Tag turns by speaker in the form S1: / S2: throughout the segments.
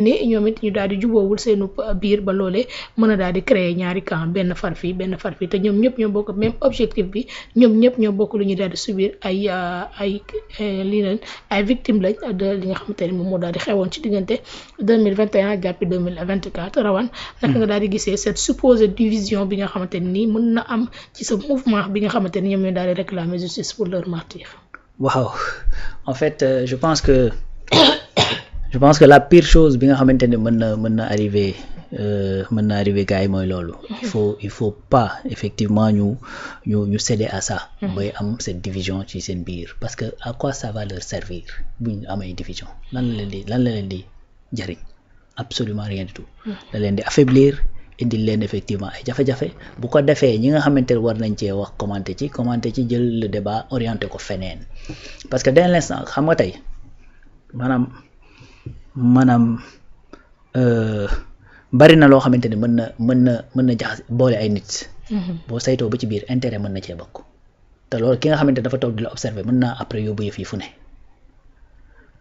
S1: ni ñoom it ñu daal di juboowul seenu biir ba loolee mën a daal di créer ñaari camp benn far fii te ñoom ñëpp ñoo bokk même objectif bi ñoom ñëpp ñoo bokk lu ñu daal di subir ay victimes lañ de li nga xamante ni moom moo daal di xewoon ci diggante 2021 jàppi 2024 rawan naka nga daal di gisee cette supposée division bi nga xamante ni mën na am ci sa mouvement bi nga xamante ni ñoom ñoo daal di réclamer justice pour leur martyr.
S2: Waaw en fait je pense que la pire chose bi nga xamante ne mën na arriver gars yi mooy loolu. il faut pas effectivement ñu céder à ça. bay am cette division ci seen biir parce que à quoi ça va leur servir bu ñu amee division lan la leen di jariñ absolument rien du tout. da leen di affaiblir indil leen effectivement ay jafe-jafe bu ko defee ñi nga xamante ne war nañ cee wax commenter ci jël le débat orienté ko feneen parce que dès l'instant xam nga tey maanaam bari na loo xamante ne mën na jaxas boole ay nit. boo saytoo ba ci biir intérêt mën na cee bokk te loolu ki nga xamante ne dafa toog di la observer mën naa après yóbbu yëf yi fu ne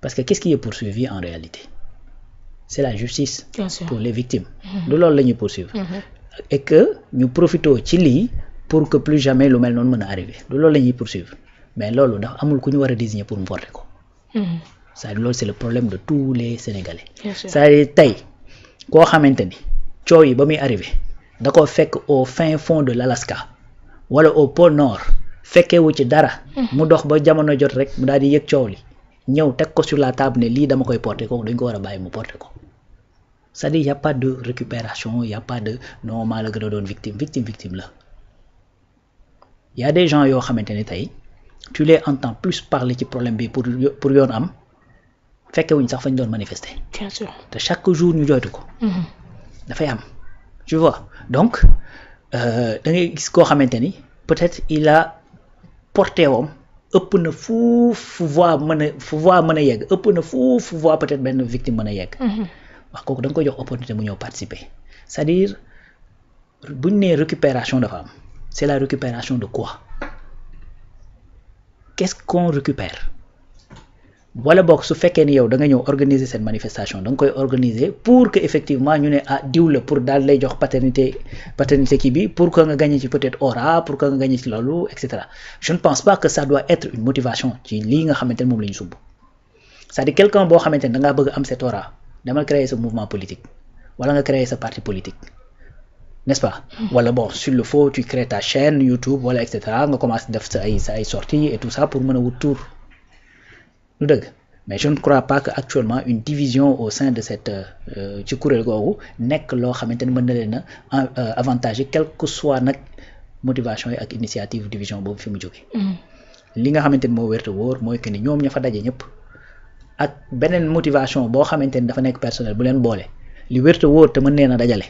S2: parce que qu'est-ce qui est poursuivi en réalité c'est la justice. pour les victimes. du loolu la ñuy poursuivre. et que ñu profitoo ci lii pour que plus jamais lu mel noonu mën a arriver du loolu la ñuy poursuivre mais loolu dafa amul ku ñu war a désigner pour mu porter ko. c'est-à-dire loolu c'est le problème de tous les Sénégalais. c'est-à-dire tey koo xamante ni coow yi ba muy arrivé da ko fekk au fin fond de l'Alaska wala au pôle nord fekkewu ci dara. mu dox ba jamono jot rek mu daal di yëg coow li ñëw teg ko sur la table ne lii dama koy porter ko dañ ko war a bàyyi mu porter ko c'est-à-dire y a pas de récupération y a pas de non maa la gën a doon victime la y a des gens yoo xamante ni tey tu les entends plus parler ci problème bi pour yoon am. fekke wuñ sax fañ doon manifester.
S1: Bien sûr.
S2: te chaque jour ñu joytu ko. dafay am tu vois donc da ngay gis koo xamante ni peut-être il a porté woom ëpp na fu voix mën a yegg ëpp na fu voix peut-être benn victime mën a yegg. wax kooku da nga koy jox opportunité mu ñëw participer c'est-à-dire buñ nee récupération dafa am c'est la récupération de quoi qu'est-ce qu'on récupère. wala boog su fekkee ni yow da nga ñëw organiser cette manifestation da nga koy organiser pour que effectivement ñu ne diw la pour daal lay jox paternité kii bi pour que nga gagner ci peut-être aura pour que nga gagner ci loolu et cetera je ne pense pas que ça doit être une motivation ci lii nga xamante ne moom la ñu sumb c'est-à-dire quelqu'un boo xamante ne da ngaa bëgg am cette aura demal créer sa mouvement politique wala nga créer sa parti politique n'est-ce pas. wala bon s'il le faut tu crées ta chaîne YouTube wala et cetera nga commencer def sa ay sorties et tout ça pour mën a wut tour. lu dëgg mais je ne crois pas que actuellement une division au sein de cette ci kuréel googu nekk loo xamante ni mën na leen a avantager quelle que soit nag motivation yi ak initiative division boobu fi mu jóge li nga xamante ni moo wér te wóor mooy que ni ñoom ña fa daje ñëpp ak beneen motivation boo xamante ni dafa nekk personnel bu leen boole li wér te wóor te mën leen a dajale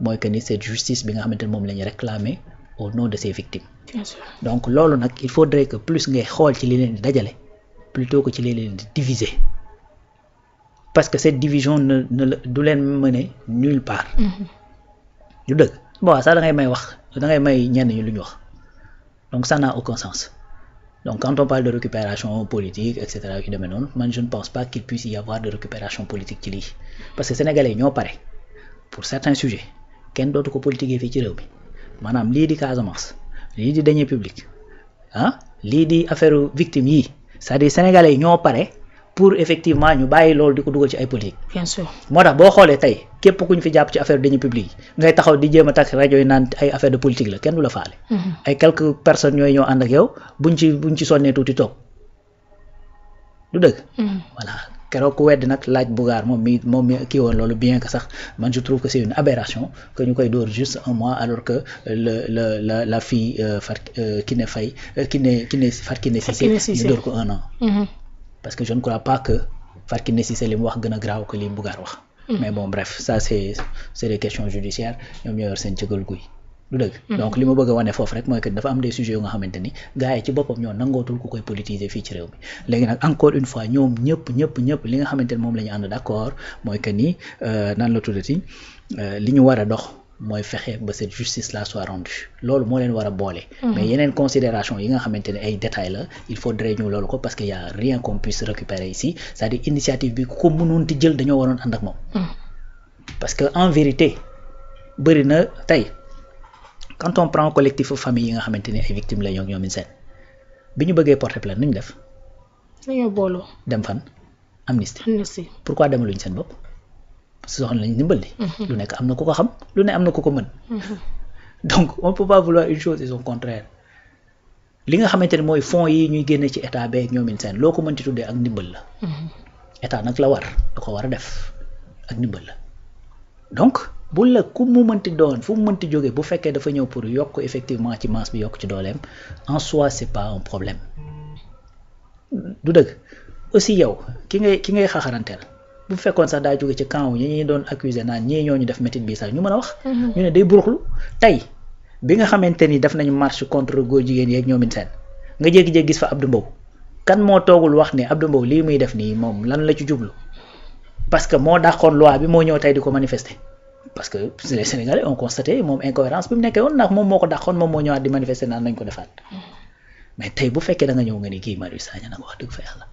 S2: mooy que ni cette justice bi nga xamante ni moom la ñu réclamer au nom de ces victimes. Bien sûr. Donc loolu nag il faudrait que plus ngay xool ci li leen di dajale plutôt que ci li leen di diviser parce que cette division du leen mener nulle part. du dëgg bon ça da ngay may ñenn ñi lu ñu wax donc ça n'a aucun sens donc quand on parle de récupération politique et cetera yu demee noonu man je ne pense pas qu'il puisse y avoir de récupération politique ci lii parce que sénégalais yi ñoo pare pour certains sujets kenn dootu ko politiquer fii ci réew mi maanaam lii di Casamance lii di deniers publics lii di affaire victime yi c'est-à-dire sénégalais yi ñoo pare pour effectivement ñu bàyyi loolu di ko dugal ci ay politique.
S1: Bien sûr.
S2: moo tax boo xoolee tey képp ku ñu fi jàpp ci affaire deniers publics yi ngay taxaw di jéem a takk rajo yi naan ay affaire de politique la kenn du la faale. ay quelques personnes ñooy ñoo ànd ak yow buñ ci sonnee tuuti toog du dëgg. voilà keroog ku weddi nag laaj Bougar moom mi kii woon loolu bien que sax man je trouve que c'est une aberration que ñu koy dóor juste un mois alors que la fille Kiné Cissé ñu dóor ko 1 an. parce que je ne crois pas que Fatou Kiné Cissé li mu wax gën a graaw que li Bougar wax. mais bon bref ça c'est des questions judiciaires ñoom ñoo yor seen cëgal guy du dëgg. donc li ma bëgg a wane foofu rek mooy que dafa am des sujets yu nga xamante ni gars yi ci boppam ñoo nangootul ku koy politiser fii ci réew mi léegi nag encore une fois ñoom ñëpp li nga xamante ni moom la ñu ànd d'accord mooy que ni nan la tuddati li ñu war a dox mooy fexe ba cette justice là soit rendue loolu moo leen war a boole. mais yeneen considération yi nga xamante ne ay détails la il faudrait ñu loolu ko parce que y a rien qu'on puisse récupérer ici c'est-à-dire initiative bi ku ko mënoon ti jël dañoo waroon ànd ak moom. parce que en vérité bëri na tey quand on prend collectif famille yi nga xamante ne ay victimes la ñoom seen bi ñu bëggee porter plainte nu ñu def.
S1: dañoo booloo.
S2: dem fan amnistie. pourquoi demaluñ seen bopp. soxla nañ ndimbal li lu nekk am na ku ko xam lu ne am na ku ko mën donc on peut pas vouloir une chose et son contraire li nga xamante ne mooy fonds yi ñuy génne ci état beeg ñoomin seen loo ko mën ci tuddee ak ndimbal la état nag la war da ko war a def ak ndimbal la donc bu la ku mu mënti doon fu mu mënti jógee bu fekkee dafa ñëw pour yokk effectivement ci masse bi yokk ci dooleem en soi c'est pas un problème du dëgg aussi yow ki ngay xaxaranteel bu fekkoon sax daa jóge ci camp ñi ñuy doon accuser naan ñii ñoo ñu def métit bi sax ñu mën a wax. ñu ne day buruxlu tey bi nga xamante ni def nañu marche contre góor jigéen yeeg ñoomin seen nga jékki-jékki gis fa Abdou Mbow kan moo toogul wax ne Abdou Mbow lii muy def nii moom lan la ci jublu parce que moo dàqoon loi bi moo ñëw tey di ko manifester parce que les Sénégalais ont constaté moom incohérence bi mu nekkee woon ndax moom moo ko dàqoon moom moo ñëwaat di manifester naan nañ ko defaat mais tey bu fekkee da nga ñëw nga ni Guy Marius Sagna nag wax dëgg fa yàlla.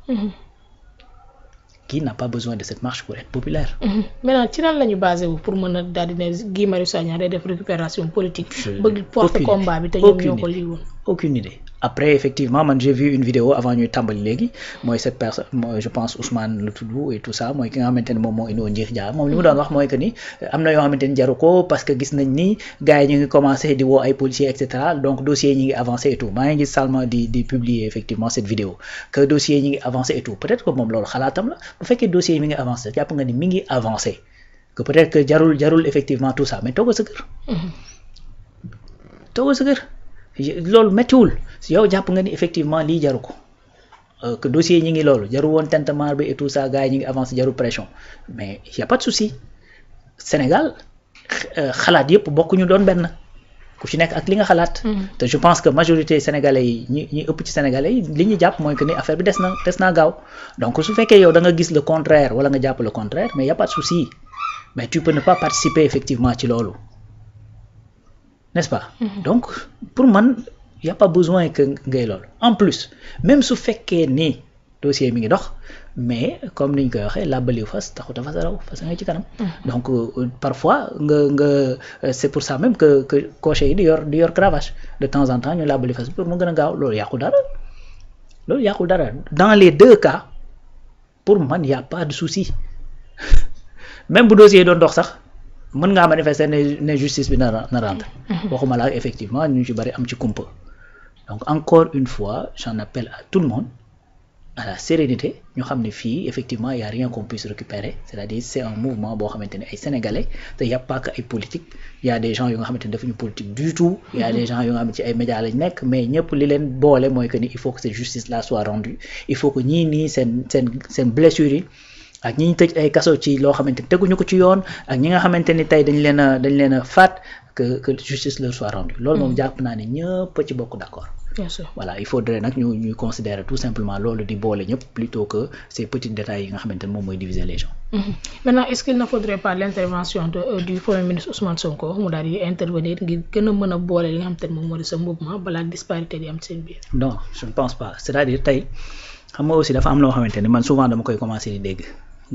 S2: qui n'a pas besoin de cette marche pour être populaire.
S1: Maintenant ci lan la ñu basé wu pour mën a daal di ne Guy Marius Sagna day def récupération politique. bëgg porter combat bi te ñoom ñoo ko lii woon.
S2: aucune idée après effectivement man j'ai vu une vidéo avant ñuy tàmbali léegi mooy cette personne mooy je pense Ousmane la tudd et tout ça mooy ki nga xamante ne moom moo indi woon njiix jaar moom li mu doon wax mooy que ni am na yoo xamante ni jaru ko parce que gis nañ ni gars yi ñu ngi commencé di woo ay policiers et cetera donc dossiers ñi ngi avancé et tout maa ngi gis Salma di publier effectivement cette vidéo que dossiers ñi ngi avancé et tout peut-être que moom loolu xalaatam la bu fekkee dossier yi mi ngi avancé jàpp nga ni mi ngi avancé que peut-être que jarul effectivement tout ça mais toogal sa kër. toogal sa kër. loolu méttiwul si yow jàpp nga ni effectivement lii jaru ko que dossier ñi ngi loolu jaru woon tintamarre bi et tout ça gars yi ñi ngi avancé jaru pression mais y a pas de souci Sénégal xalaat yëpp bokkuñu doon benn ku ci nekk ak li nga xalaat. te je pense que majorité sénégalais yi ñi ëpp ci sénégalais yi li ñu jàpp mooy que ni affaire bi des naa gaaw donc su fekkee yow da nga gis le contraire wala nga jàpp le contraire mais y a pas de souci mais tu peux ne pas participer effectivement ci loolu. n'est-ce pas. donc pour man y a pas besoin que ngay loolu en plus même su fekkee ni dossier mi ngi dox mais comme ni ñu koy waxee làbbaliw fas taxut a fas raw fas nga ci kanam. donc parfois nga c'est pour ça même que cocher yi di yor cravache de temps en temps ñu làbbali fas pour mu gën a gaaw loolu yàqul dara dans les deux cas pour man y a pas de souci même bu dossier doon dox sax. mën ngaa manifester ne justice bi na rentre waxuma la effectivement ñu ci bari am ci kumpa donc encore une fois j'en appelle à tout le monde à la sérénité ñu xam ne fii effectivement y a rien qu'on puisse récupérer c'est-à-dire c'est un mouvement boo xamante ne ay sénégalais te y a pas que ay politique y a des gens yu nga xamante ne defuñu politique du tout y a des gens yu nga xamante ci ay médias lañ nekk mais ñëpp li leen boole mooy que ni il faut que cette justice là soit rendue il faut que ñii nii seen blessures yi ak ñi ñu tëj ay kaso ci loo xamante ni teguñu ko ci yoon ak ñi nga xamante ni tey dañ leen a faat que justice leur soit rendue loolu moom jàpp naa ne ñëpp ci bokk d'accord.
S1: bien sûr
S2: voilà il faudrait nag ñuy considérer tout simplement loolu di boole ñëpp plutôt que ces petits détails yi nga xamante ne moom mooy diviser les gens.
S1: Maintenant est-ce qu'il ne faudrait pas l'intervention du premier ministre Ousmane Sonko mu daal di intervenir ngir gën a mën a boole li nga xamante ne moom moo di sa mouvement balaa disparité di am seen biir.
S2: non je ne pense pas c'est-à-dire tey xam nga aussi dafa am loo xamante ne man souvent dama koy commencer di dégg.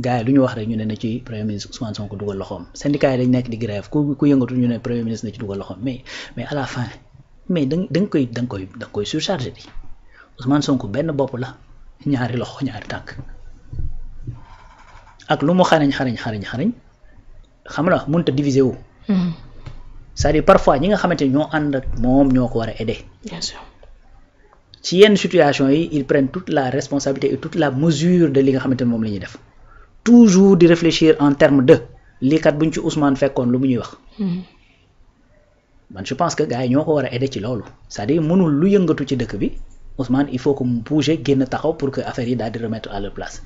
S2: gars yi lu ñu wax rek ñu ne na ci premier ministre Ousmane Sonko dugal loxoom syndicat yi dañ nekk di grève ku yëngatu ñu ne premier ministre na ci dugal loxoom mais à la fin mais da nga koy surchargé di Ousmane Sonko benn bopp la ñaari loxo ñaari tànk ak lu mu xarañ xam na mënut a diviser wu. c'est-à-dire parfois ñi nga xamante ni ñoo ànd ak moom ñoo ko war a aider.
S1: bien sûr.
S2: ci yenn situation yi ils prennent toute la responsabilité et toute la mesure de li nga xamante ni moom la ñuy def. toujours di réfléchir en termes de lii kat buñ ci Ousmane fekkoon lu mu ñuy wax. man je pense que gars yi ñoo ko war a aider ci loolu c'est-à-dire mënul lu yëngatu ci dëkk bi Ousmane il faut que mu bouger génn taxaw pour que affaire yi daal di remettre à leur place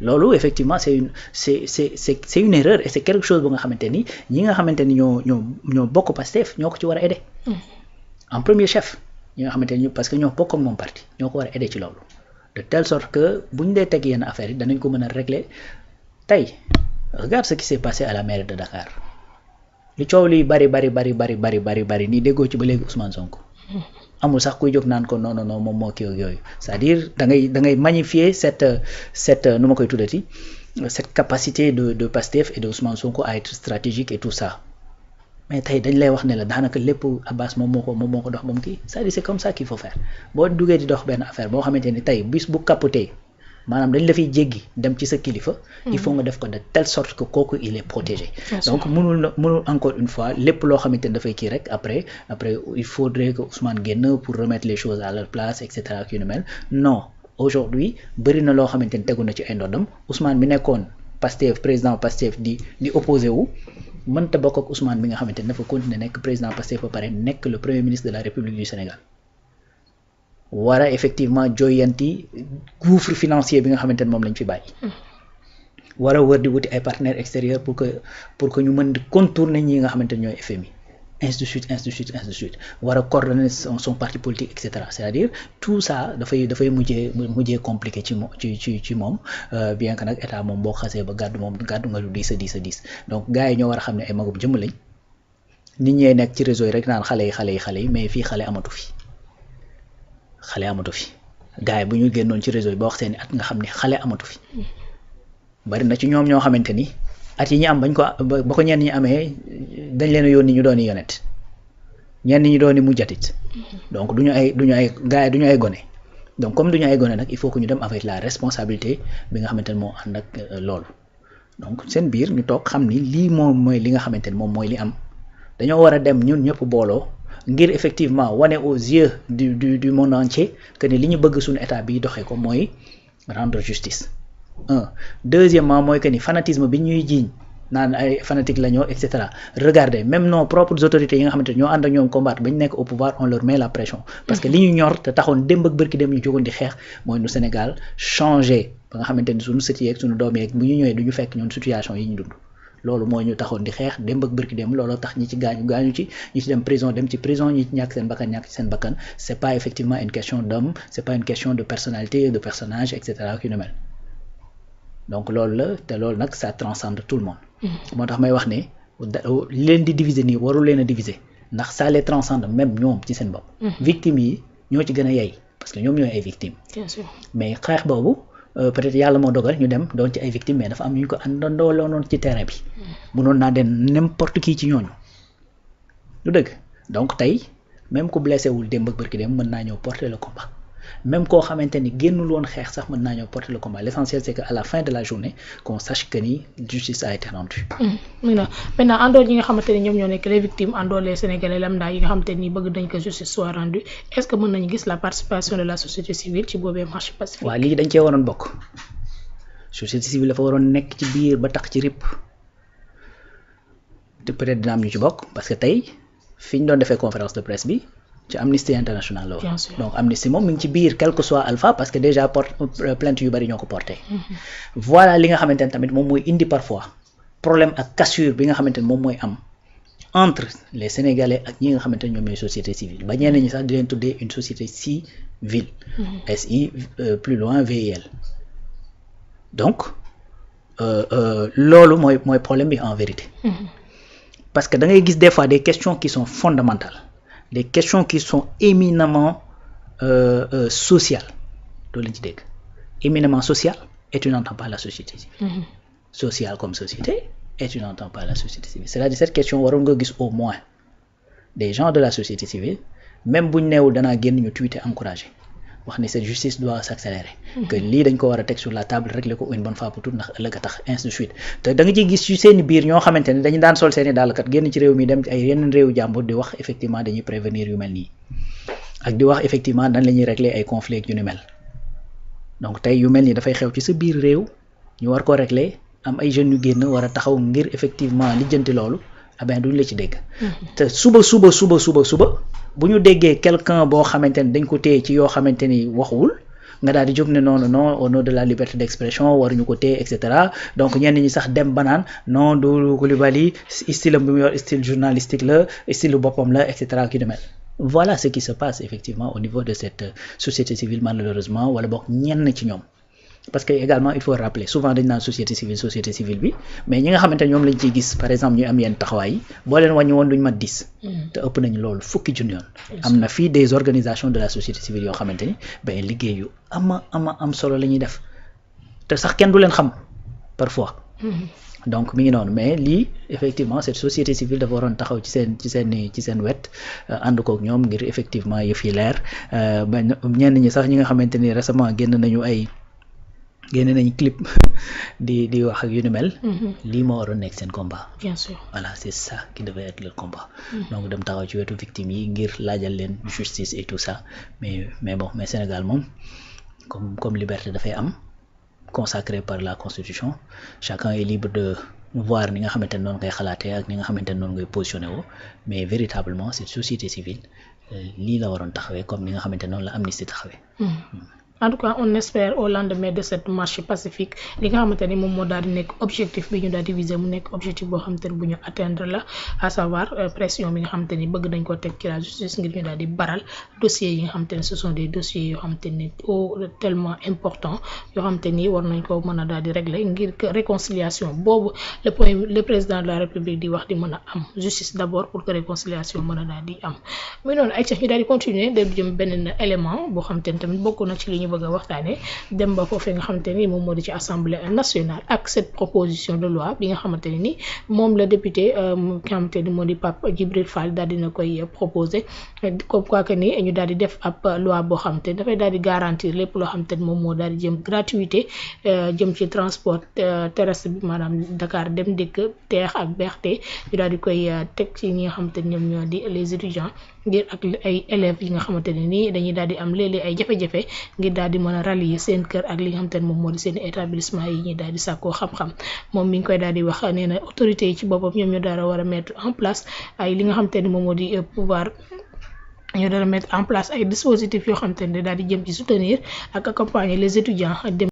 S2: loolu effectivement c'est une erreur et c'est quelque chose bu nga xamante ni ñi nga xamante ni ñoo bokk Pastef ñoo ko ci war a aider. en premier chef ñi nga xamante ni parce que ñoo bokk ak moom parti ñoo ko war a aider ci loolu de telle sorte que buñ dee teg yenn affaires yi danañ ko mën a régler. tey regarde ce qui s'est passé à la mairie de Dakar li coow li bari nii déggoo ci ba léegi Ousmane Sonko amul sax kuy jóg naan ko non moom moo kii ak yooyu c'est-à-dire da ngay magnifier cette nu ma koy tuddati cette capacité de Pastef et de Ousmane Sonko à être stratégique et tout ça mais tey dañ lay wax ne la daanaka lépp Abbas moom moo ko dox moom kii c'est-à-dire c'est comme ça qu'il faut faire boo duggee di dox benn affaire boo xamante ni tey bis bu capotee maanaam dañ la fiy jéggi dem ci sa kilifa. il faut nga def ko de telle sorte que kooku il est protégé. donc mënul encore une fois lépp loo xamante ni dafay kii rek après il faudrait que Ousmane génn pour remettre les choses à leur place et cetera ak yu ni mel non aujourd'hui bëri na loo xamante ni tegu na ci ay ndoddam Ousmane bi nekkoon Pastef président Pastef di opposé wu mënta bokk ak Ousmane bi nga xamante ni dafa continuer nekk président Pastef ba pare nekk le premier ministre de la République du Sénégal. war a effectivement joyanti gouffre financier bi nga xamante ne moom lañ fi bàyyi. war a wër di wuti ay partenaires extérieurs pour que ñu mën di contourner ñi nga xamante ne ñooy FMI ainsi de suite war a coordonner son parti politique et cetera c'est-à-dire tout ça dafay mujjee compliqué ci moom bien que nag état moom boo xasee ba gàddu nga lu diis a diis donc gars yi ñoo war a xam ne ay magum jëmm lañ nit ñee nekk ci réseau yi rek naan xale yi mais fii xale amatu fi. gars yi bu ñu génnoon ci réseau yi ba wax seeni at nga xam ne xale amatu fi bari na ci ñoom ñoo xamante ni at yi ñu am ba ko ñenn ñi amee dañ leen a yónni ñu dooni yonent ñenn ñi dooni mujjatit donc duñu ay gars yi duñu ay gone donc comme duñu ay gone nag il faut que ñu dem avec la responsabilité bi nga xamante ne moo ànd ak loolu donc seen biir ñu toog xam ni lii moom mooy li nga xamante ne moom mooy li am dañoo war a dem ñun ñëpp booloo ngir effectivement wane aux yeux du monde entier que ni li ñu bëgg suñu état bi doxee ko mooy rendre justice deuxièmement mooy que ni fanatisme bi ñuy jiiñ naan ay fanatique la ñoo et cetera regardez même nos propres autorités yi nga xamante ne ñoo ànd ak ñoom combattre ba ñu nekk au pouvoir on leur met la pression parce que li ñu ñor te taxoon démb ak bërki dem ñu jógoon di xeex mooy nu Sénégal changé ba nga xamante ni suñu sët yeeg suñu doom yeeg bu ñu ñëwee du ñu fekk ñoon situation yi ñu dund loolu mooy ñu taxoon di xeex démb ak bërki dem looloo tax ñi ci gaañu ci ñi ci dem prison ñi ci ñàkk seen bakkan c'est pas effectivement une question d'homme c'est pas une question de personnalité de personnage et cetera yu ne mel donc loolu la te loolu nag ça transcende tout le monde moo tax may wax ne li leen di diviser nii warul leen a diviser ndax ça les transcende même ñoom ci seen bopp victimes yi ñoo ci gën a yey parce que ñoom ñooy ay victimes
S1: bien sûr
S2: mais xeex boobu peut-être yàlla moo dogal ñu dem doon ci ay victimes mais dafa am ñu ko àndandoo noonu ci terrain bi mënoon naa dem n'importe qui ci ñooñu du dëgg donc tey même ku blessé wul démb ak bërki dem mën naa ñëw porter le combat même koo xamante ni génnul woon xeex sax mën naa ñëw porter le combat l'essentiel c'est que à la fin de la journée qu'on sache que ni justice a été rendue.
S1: maintenant àndoon ñi nga xamante ne ñoom ñoo nekk les victimes àndoon les sénégalais lambda yi nga xamante ni bëgg nañ ko justice soit rendue est-ce que mën nañu gis la participation de la société civile ci boobee marche pacifique.
S2: waaw lii dañ cee waroon bokk société civile dafa waroon nekk ci biir ba tax ci rip te peut-être dina am ñu ci bokk parce que tey fi ñu doon defee conférence de presse bi. ci Amnesty International la woon donc Amnesty moom mi ngi ci biir quel que soit alpha parce que déjà plainte yu bari ñoo ko porté voilà li nga xamante ne tamit moom mooy indi parfois problème ak cassure bi nga xamante ne moom mooy am entre les Sénégalais ak ñi nga xamante ne ñoom ñooy société civile ba ñenn ñi sax di leen tuddee une société civile SI plus loin VIL donc loolu mooy problème bi en vérité parce que da ngay gis des fois des questions qui sont fondamentales des questions qui sont éminemment sociales loolu lañ ci dégg éminemment sociales et tu n'entends pas la société civile sociale comme société et tu n'entends pas la société civile c'est-à-dire cette question waroon nga gis au moins des gens de la société civile même buñ neewul danaa génn ñu tweeter encourager wax ne cette justice doit s'accélérer que lii dañ ko war a teg sur la table régler ko une bonne fois pour toutes ndax ëllëg a tax ainsi de suite te da nga ciy gis ci seeni biir ñoo xamante ne dañu daan sol seeni daal kat génn ci réew mi dem ci ay yeneen réewu jàmbur di wax effectivement dañuy prévenir yu mel nii ak di wax effectivement nan la ñuy régler ay conflits yu ni mel donc tey yu mel nii dafay xew ci sa biir réew ñu war ko régler am ay jeunes yu génn war a taxaw ngir effectivement lijjanti loolu ah ben duñ la ci dégg te suba bu ñu déggee quelqu'un boo xamante ne dañ ko téye ci yoo xamante ni waxuwul nga daal di jóg ne non au nom de la liberté d'expression waruñu ko téye et cetera donc ñenn ñi sax dem banaan non Doudou Coulibaly style am bi mu yor style journalistique la style boppam la et cetera ki demel voilà ce qui se passe effectivement au niveau de cette société civile malheureusement wala boog ñenn ci ñoom parce que également il faut rappeler souvent dañ naan société civile bi mais ñi nga xamante ne ñoom lañ ciy gis par exemple ñuy am yenn taxawaay yi boo leen wàññi woon duñ mat 10 te ëpp nañu loolu fukki junni yoon am na fii des organisations de la société civile yoo xamante ni ben liggéey yu am solo la ñuy def te sax kenn du leen xam parfois donc mi ngi noonu mais lii effectivement cette société civile dafa waroon taxaw ci seen wet ànd kook ñoom ngir effectivement yëf yi leer ba ñenn ñi sax ñi nga xamante ni récemment génn nañu clip di wax ak yu ni mel. lii moo waroon nekk seen combat.
S1: bien sûr
S2: voilà c'est ça qui devait être le combat. donc dem taxaw ci wetu victimes yi ngir laajal leen justice et tout ça mais Sénégal moom comme liberté dafay am. consacré par la constitution chacun est libre de voir ni nga xamante ne noonu ngay xalaatee ak ni nga xamante ne noonu ngay positionné woo mais véritablement cette société civile lii la waroon taxawee comme ni nga xamante ne noonu la Amnesty taxawee.
S1: En tout cas on espère au lendemain de cette marche pacifique li nga xamante ni moom moo daal di nekk objectif bi ñu daal di viser mu nekk objectif boo xamante ni bu ñu atteindre la à savoir pression bi nga xamante ni bëgg nañ ko teg ci la justice ngir ñu daal di baral dossiers yi nga xamante ni ce sont des dossiers yoo xamante ni tellement important yoo xamante ni war nañ ko mën a daal di régler ngir que réconciliation boobu le président de la république di wax di mën a am justice d'abord pour que réconciliation mën a daal di am muy noonu ay ñu daal di continuer de jëm beneen élément boo xamante ni tamit bokk na ci li ñu bëgg a waxtaane dem ba foofee nga xamante ni moom moo di ci assemblée nationale ak cette proposition de loi bi nga xamante ni moom la député nga xamante ni moo di Pape Djibril Fall daal dina koy proposé comme quoi que ni ñu daal di def ab loi boo xamante ni dafay daal di garantir lépp loo xamante ni moom moo daal di jëm gratuité jëm ci transport terrestre bi maanaam Dakar dem dikk teex ak beexte ñu daal di koy teg ci ñi nga xamante ni ñoom ñoo di les étudiants ngir ak ay élèves yi nga xamante ne nii dañuy daal di am léeg-léeg ay jafe-jafe ngir daal di mën a rallier seen kër ak li nga xamante ne moom moo di seen établissement yi ñuy daal di sàkkoo xam-xam moom mi ngi koy daal di wax nee na autorités yi ci boppam ñoom ñoo daal a war a mettre en place ay li nga xamante ne moom moo di pouvoir ñoo daal a mettre en place ay dispositifs yoo xamante ne daal di jëm ci soutenir ak accompagner les étudiants